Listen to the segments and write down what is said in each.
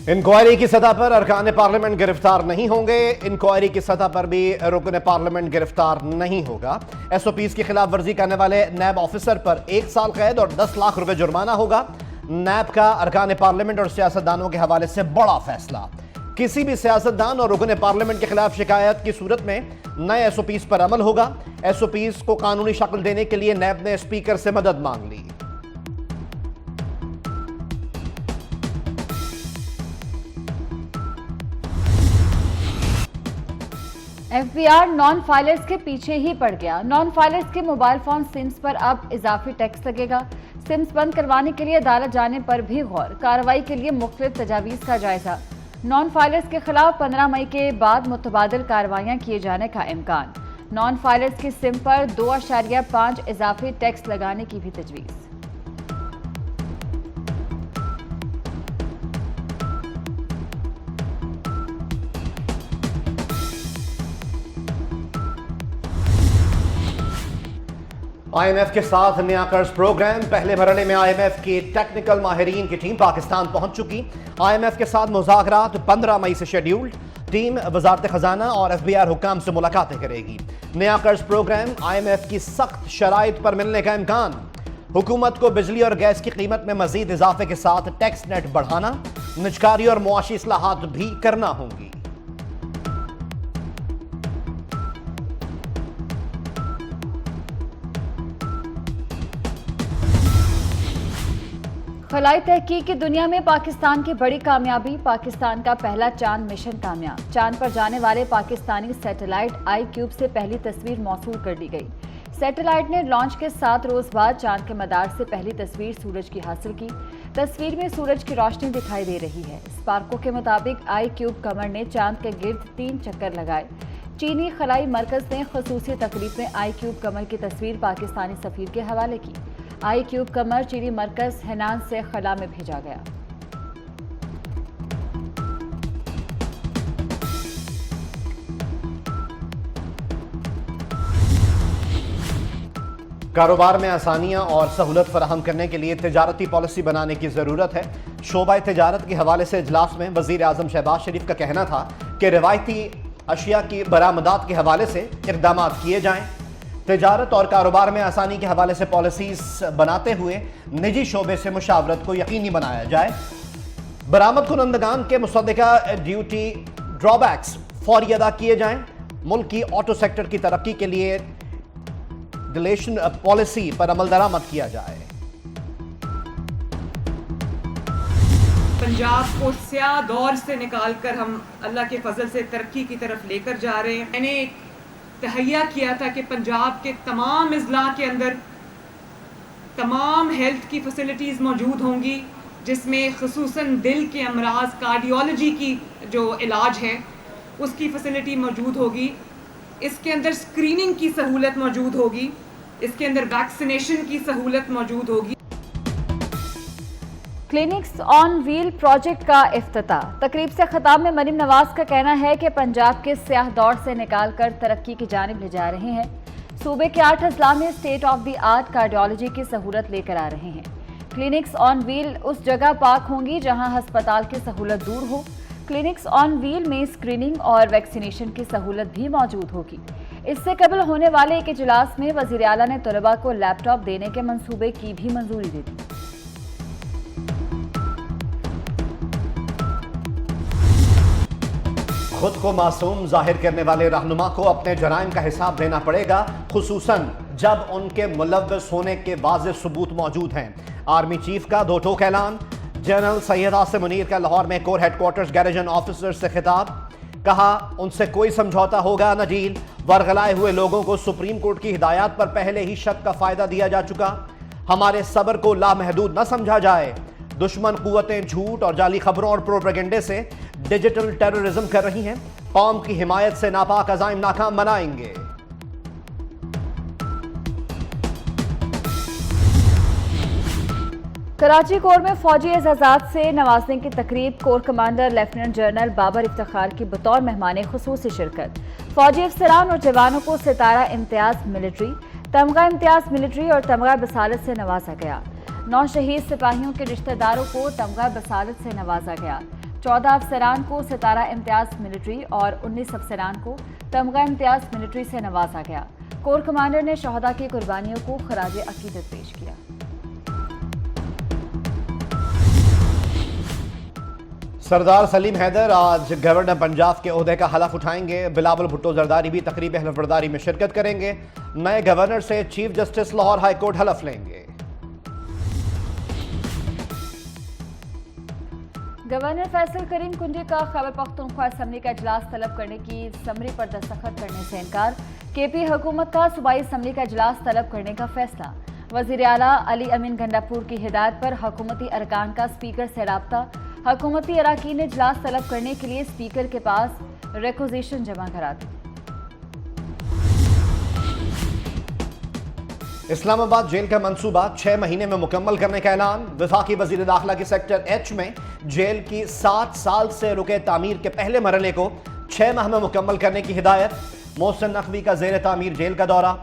Inquiry की सतह पर अरकान पार्लियामेंट गिरफ्तार नहीं होंगे। इंक्वायरी की सतह पर भी रुकन पार्लियामेंट गिरफ्तार नहीं होगा। एसओपीज की खिलाफ वर्जी करने वाले नैब ऑफिसर पर 1 साल कैद और 10 लाख रुपए जुर्माना होगा। नैब का अरकान पार्लियामेंट और सियासतदानों के हवाले से बड़ा फैसला। किसी भी सियासतदान और रुकन पार्लियामेंट के खिलाफ शिकायत की सूरत में नए एसओपीज पर अमल होगा। एसओपीज को कानूनी शक्ल देने के लिए नैब ने स्पीकर से मदद मांग ली। एफबीआर नॉन फाइलर्स के पीछे ही पड़ गया। नॉन फाइलर्स के मोबाइल फोन सिम्स पर अब इजाफी टैक्स लगेगा। सिम्स बंद करवाने के लिए अदालत जाने पर भी गौर। कार्रवाई के लिए मुख्तलिफ तजावीज़ का जायजा। नॉन फाइलर्स के खिलाफ 15 मई के बाद मुतबादिल कार्रवाइयां किए जाने का इम्कान। नॉन फाइलर्स की सिम पर 2.5 इजाफी टैक्स लगाने की भी तजवीज़। आईएमएफ के साथ नया कर्ज प्रोग्राम। पहले मरहले में आईएमएफ की टेक्निकल माहिरीन की टीम पाकिस्तान पहुंच चुकी। आईएमएफ के साथ मुज़ाकरात 15 मई से शेड्यूल्ड। टीम वजारत खजाना और एफबीआर हुक्काम से मुलाकातें करेगी। नया कर्ज प्रोग्राम आईएमएफ की सख्त शराइत पर मिलने का इम्कान। हुकूमत को बिजली और गैस की कीमत में मजीद इजाफे के साथ टैक्स नेट बढ़ाना, निजकारी और मुआशी इस्लाहात भी करना होंगी। खलाई तहकीक की दुनिया में पाकिस्तान की बड़ी कामयाबी। पाकिस्तान का पहला चांद मिशन कामयाब। चांद पर जाने वाले पाकिस्तानी सैटेलाइट iCube से पहली तस्वीर मौसूल कर दी गई। सैटेलाइट ने लॉन्च के 7 रोज बाद चांद के मदार से पहली तस्वीर सूरज की हासिल की। तस्वीर में सूरज की रोशनी दिखाई दे रही है। स्पार्को के मुताबिक iCube कमर ने चांद के गिर्द 3 चक्कर लगाए। चीनी खलाई मरकज ने खसूसी तकरीब में iCube कमर की तस्वीर पाकिस्तानी सफीर के हवाले की। iCube कमर चीनी मरकज हेनान से खला में भेजा गया। कारोबार में आसानियां और सहूलत फराहम करने के लिए तिजारती पॉलिसी बनाने की जरूरत है। शोबा तिजारत के हवाले से इजलास में वजीर आजम शहबाज शरीफ का कहना था कि रिवायती अशिया की बरामदात के हवाले से इकदाम किए जाएं। तिजारत और कारोबार में आसानी के हवाले से पॉलिसीज बनाते हुए निजी शोबे से मुशावरत को यकीनी बनाया जाए। बरामद कुनंदगान के मुसद्दिका ड्यूटी ड्रॉबैक्स फौरी अदा किए जाएं। मुल्क की ऑटो सेक्टर की तरक्की के लिए डिलेशन पॉलिसी पर अमल दरामद किया जाए। पंजाब को स्याह दौर से निकालकर हम अल्लाह के फजल से तरक्की की तरफ लेकर जा रहे हैं। मैंने तहैया किया था कि पंजाब के तमाम अजला के अंदर तमाम हेल्थ की फैसिलिटीज़ मौजूद होंगी, जिसमें ख़ुसूसन दिल के अमराज कार्डियोलॉजी की जो इलाज है उसकी फैसिलिटी मौजूद होगी। इसके अंदर स्क्रीनिंग की सहूलत मौजूद होगी। इसके अंदर वैक्सीनेशन की सहूलत मौजूद होगी। क्लिनिक्स ऑन व्हील प्रोजेक्ट का इफ्तिताह। तकरीब से खिताब में मरीम नवाज का कहना है कि पंजाब के स्याह दौर से निकालकर तरक्की की जानिब ले जा रहे हैं। सूबे के 8 अजला में state of the art cardiology की सहूलत लेकर आ रहे हैं। क्लिनिक्स ऑन व्हील उस जगह पाक होंगी जहां हस्पताल की सहूलत दूर हो। क्लिनिक्स ऑन व्हील में स्क्रीनिंग और वैक्सीनेशन की सहूलत भी मौजूद होगी। इससे कबल होने वाले एक इजलास में वज़ीर आला ने तलबा को लैपटॉप देने के मंसूबे की भी मंजूरी दे दी। खुद को मासूम जाहिर करने वाले रहनुमा को अपने जराइम का हिसाब देना पड़ेगा, खुसूसन जब उनके मुलव्वस होने के वाज़ेह सबूत मौजूद हैं। आर्मी चीफ का दो टोक ऐलान। जनरल सैयद आसिम मुनीर का लाहौर में कोर हेडक्वार्टर्स गैरिजन ऑफिसर से खिताब। कहा उनसे कोई समझौता होगा न डील। वरगलाए हुए लोगों को सुप्रीम कोर्ट की हिदायत पर पहले ही शक का फायदा दिया जा चुका। हमारे सब्र को लामहदूद न समझा जाए। दुश्मन कुव्वतें झूठ और जाली खबरों और प्रोपेगेंडे से डिजिटल टेररिज्म कर रही हैं। कौम की हिमायत से नापाक अज़ाइम नाकाम बनाएंगे। कराची कोर में फौजी एजाजात से नवाजने की तकरीब। Corps commander lieutenant general Babar Iftikhar की बतौर मेहमान खुसूसी शिरकत। फौजी अफसरान और जवानों को सितारा इम्तियाज मिलिट्री, तमगा इम्तियाज मिलिट्री और तमगा बसालत से नवाजा गया। 9 शहीद सिपाहियों के रिश्तेदारों को तमगा बसालत से नवाजा गया। 14 अफसरान को सितारा इम्तियाज मिलिट्री और 19 अफसरान को तमगा इम्तियाज मिलिट्री से नवाजा गया। कोर कमांडर ने शहदा की कुर्बानियों को खराज अकीदत पेश किया। सरदार सलीम हैदर आज गवर्नर पंजाब के ओहदे का हलफ उठाएंगे। बिलावल भुट्टो जरदारी भी तकरीब हलफबरदारी में शिरकत करेंगे। नए गवर्नर से chief justice Lahore high court हलफ लेंगे। गवर्नर फैसल करीम कुंजी का खैबर पख्तूनख्वा असम्बली का इजलास तलब करने की समरी पर दस्तखत करने से इनकार। केपी हुकूमत का सूबाई असम्बली का इजलास तलब करने का फैसला। वजीर आला अली अमीन गंडापुर की हिदायत पर हुकूमती अरकान का स्पीकर से राब्ता। हुकूमती अरकान ने इजलास तलब करने के लिए स्पीकर के पास रिक्वेजिशन जमा करा दी। इस्लामाबाद जेल का मंसूबा 6 महीने में मुकम्मल करने का ऐलान। वफाकी वजीर दाखिला के सेक्टर एच में जेल की 7 साल से रुके तामीर के पहले मरहले को 6 माह में मुकम्मल करने की हिदायत। मोहसिन नकवी का जेर तामीर जेल का दौरा।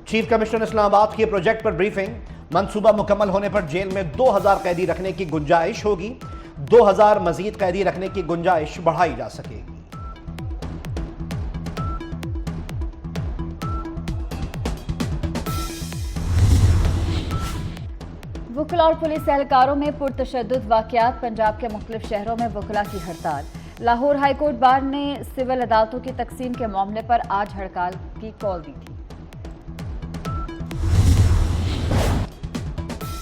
चीफ कमिश्नर इस्लामाबाद की प्रोजेक्ट पर ब्रीफिंग। मंसूबा मुकम्मल होने पर जेल में 2000 कैदी रखने की गुंजाइश होगी। 2000 मजीद कैदी रखने की गुंजाइश बढ़ाई जा सकेगी। वुकला और पुलिस एहलकारों में पुरतशद्दुद वाक़यात। पंजाब के मुख्तलिफ शहरों में वुकला की हड़ताल। लाहौर हाई कोर्ट बार ने सिविल अदालतों की तकसीम के मामले पर आज हड़ताल की कॉल दी थी।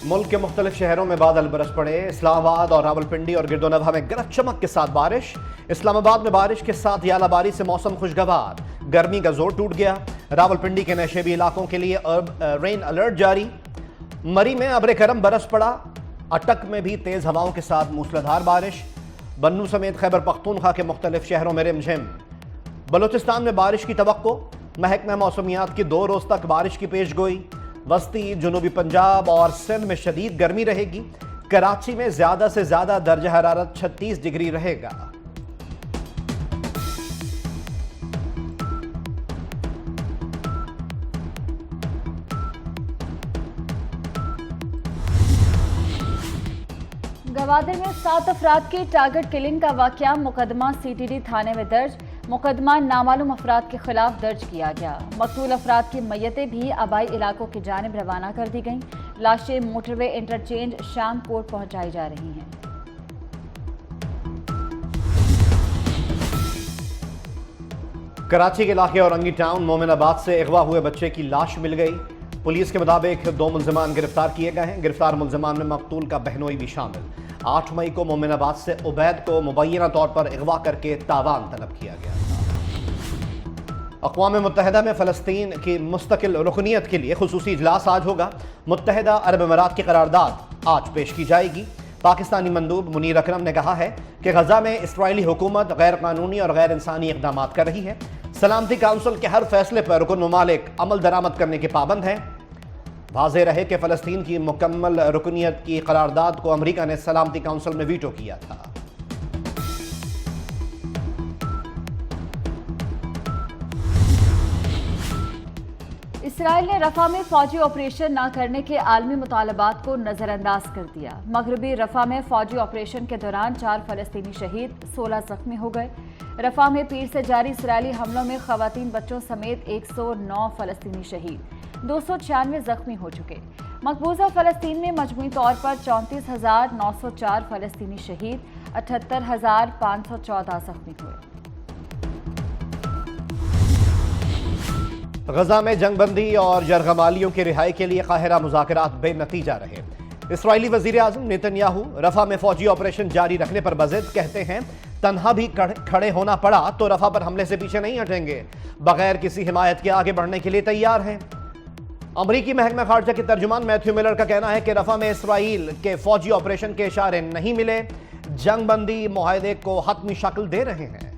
मुल्क के मुख्तलिफ शहरों में बादल बरस पड़े। इस्लामाबाद और रावलपिंडी और गिरदोनवा में गरज चमक के साथ बारिश। इस्लामाबाद में बारिश के साथ यालाबारी से मौसम खुशगवार। गर्मी का जोर टूट गया। रावलपिंडी के नशेबी इलाकों के लिए रेन अलर्ट जारी। मरी में अब्र करम बरस पड़ा। अटक में भी तेज हवाओं के साथ मूसलाधार बारिश। बन्नू समेत खैबर पख्तूनख्वा के मुख्तलिफ शहरों में रिमझिम। बलूचिस्तान में बारिश की तवक्को। महकमा मौसमियात की 2 रोज तक बारिश की पेशगोई। वस्ती जनूबी पंजाब और सिंध में शदीद गर्मी रहेगी। कराची में ज्यादा से ज्यादा दर्जा हरारत 36 डिग्री रहेगा। गवादर में 7 अफराद की टारगेट किलिंग का वाकया। मुकदमा सीटीडी थाने में दर्ज। मुकदमा नामालूम अफराद के खिलाफ दर्ज किया गया। मकतूल अफराद की मैयतें भी आबाई इलाकों की जानिब रवाना कर दी गईं। लाशें मोटरवे इंटरचेंज शामकोट पहुंचाई जा रही हैं। कराची के इलाके औरंगी टाउन मोमिनाबाद से अगवा हुए बच्चे की लाश मिल गई। पुलिस के मुताबिक 2 मुल्जिमान गिरफ्तार किए गए हैं। गिरफ्तार मुल्जिमान में मकतूल का बहनोई भी शामिल। 8 मई को मोमिनाबाद से उबैद को मुबैना तौर पर अगवा करके तावान तलब किया गया था। अक़वाम मुत्तहिदा में फ़लस्तीन की मुस्तकिल रुकनियत के लिए खुसूसी इजलास आज होगा। मुत्तहिदा अरब अमीरात की करारदाद आज पेश की जाएगी। पाकिस्तानी मंदूब मुनीर अकरम ने कहा है कि गजा में इस्राइली हुकूमत गैर कानूनी और गैर इंसानी इक़दाम कर रही है। सलामती काउंसिल के हर फैसले पर रुकन ममालिक अमल दरामद करने के पाबंद हैं। वाज़ेह रहे कि फ़लस्तीन की मुकम्मल रुकनियत की करारदाद को अमरीका ने सलामती काउंसिल में वीटो किया था। इसराइल ने रफा में फौजी ऑपरेशन न करने के आलमी मुतालबात को नजरअंदाज कर दिया। मगरबी रफा में फौजी ऑपरेशन के दौरान 4 फलस्तीनी शहीद, 16 जख्मी हो गए। रफा में पीर से जारी इसराइली हमलों में खवातीन बच्चों समेत 109 फलस्तीनी शहीद, 296 जख्मी हो चुके। मकबूजा फ़लस्तीन में मजमूई तौर पर 34,904 फ़लस्तीनी शहीद, 78,514 जख्मी हुए। गजा में जंगबंदी और जरगमालियों की रिहाई के लिए काहिरा मुज़ाकरात बेनतीजा रहे। इसराइली वज़ीर आज़म नेतन्याहू रफा में फौजी ऑपरेशन जारी रखने पर बज़िद कहते हैं तन्हा भी खड़े होना पड़ा तो रफा पर हमले से पीछे नहीं हटेंगे। बगैर किसी हिमायत के आगे बढ़ने के लिए तैयार हैं। अमरीकी महकमा खारजा के तर्जुमान मैथ्यू मिलर का कहना है कि रफा में इसराइल के फौजी ऑपरेशन के इशारे नहीं मिले। जंगबंदी मुआहदे को हतमी शक्ल दे रहे हैं।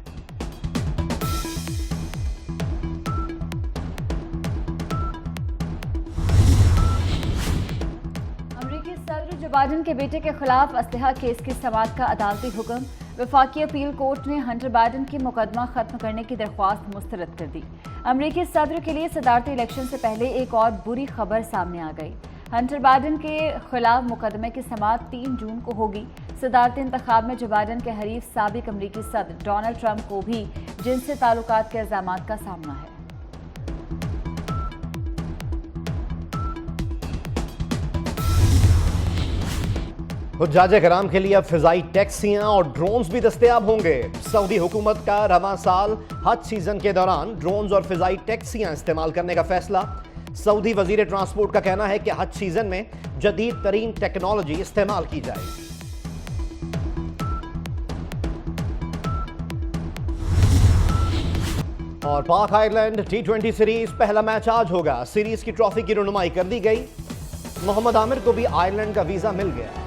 जो बाइडन के बेटे के खिलाफ असलहा केस की समाअत का अदालती हुक्म। वफाकी अपील कोर्ट ने हंटर बाइडन की मुकदमा खत्म करने की दरख्वास्त मुस्तरद कर दी। अमरीकी सदर के लिए सदारती इलेक्शन से पहले एक और बुरी खबर सामने आ गई। हंटर बाइडन के खिलाफ मुकदमे की समाअत 3 जून को होगी। सदारती इंतखाब में जो बाइडन के हरीफ साबिक अमरीकी सदर डोनाल्ड ट्रंप को भी जिनसे ताल्लुकात के इल्जामात का सामना है। हुज्जाज कराम के लिए अब फिजाई टैक्सियां और ड्रोन्स भी दस्तयाब होंगे। सऊदी हुकूमत का रवां साल हज सीजन के दौरान ड्रोन्स और फिजाई टैक्सियां इस्तेमाल करने का फैसला। सऊदी वजीर ट्रांसपोर्ट का कहना है कि हज सीजन में जदीद तरीन टेक्नोलॉजी इस्तेमाल की जाएगी। और पाक आयरलैंड T20 सीरीज पहला मैच आज होगा। सीरीज की ट्रॉफी की रुनुमाई कर दी गई। मोहम्मद आमिर को भी आयरलैंड का वीजा मिल गया।